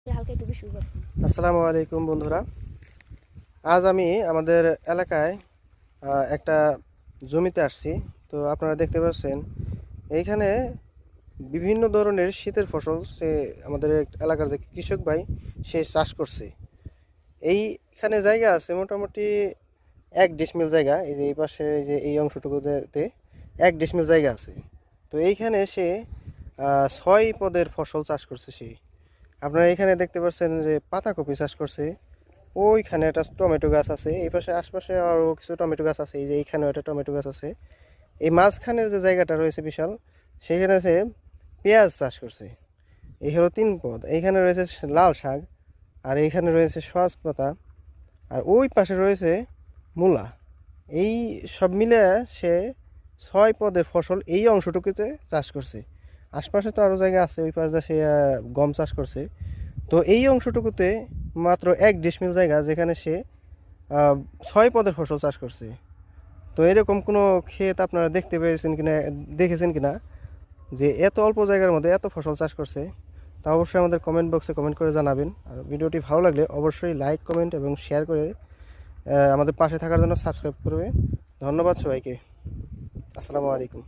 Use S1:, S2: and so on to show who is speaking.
S1: আসসালামু আলাইকুম বন্ধুরা। আজ আমি আমাদের এলাকায় একটা জমিতে আসছি। তো আপনারা দেখতে পাচ্ছেন এইখানে বিভিন্ন ধরনের শীতের ফসল সে আমাদের এলাকার যে কৃষক ভাই সে চাষ করছে। এইখানে জায়গা আছে মোটামুটি 1 ডিসমিল জায়গা। এই যে এই পাশে এই যে এই অংশটুকুতে 1 ডিসমিল জায়গা আছে। তো এইখানে সে 6 পদের ফসল চাষ করছে সে। আপনারা এখানে দেখতে পাচ্ছেন যে পাতাকপি চাষ করছে। ওইখানে একটা টমেটো গাছ আছে, এই পাশে আশপাশে আরও কিছু টমেটো গাছ আছে, এই যে এইখানেও একটা টমেটো গাছ আছে। এই মাঝখানের যে জায়গাটা রয়েছে বিশাল, সেখানে সে পেঁয়াজ চাষ করছে। এই হলো 3 পদ। এইখানে রয়েছে লাল শাক, আর এইখানে রয়েছে সয়াজ পাতা, আর ওই পাশে রয়েছে মূলা। এই সব মিলে সে 6 পদের ফসল এই অংশটুকুতে চাষ করছে। আশপাশে তো আরও জায়গা আছে, ওই পাশে সে গম চাষ করছে। তো এই অংশটুকুতে মাত্র 1 ডিসমিল জায়গা, যেখানে সে 6 পদের ফসল চাষ করছে। তো এরকম কোনো ক্ষেত আপনারা দেখতে পেয়েছেন কিনা, দেখেছেন কিনা, যে এত অল্প জায়গার মধ্যে এত ফসল চাষ করছে? তা অবশ্যই আমাদের কমেন্ট বক্সে কমেন্ট করে জানাবেন। আর ভিডিওটি ভালো লাগলে অবশ্যই লাইক, কমেন্ট এবং শেয়ার করে আমাদের পাশে থাকার জন্য সাবস্ক্রাইব করবে। ধন্যবাদ সবাইকে। আসসালামু আলাইকুম।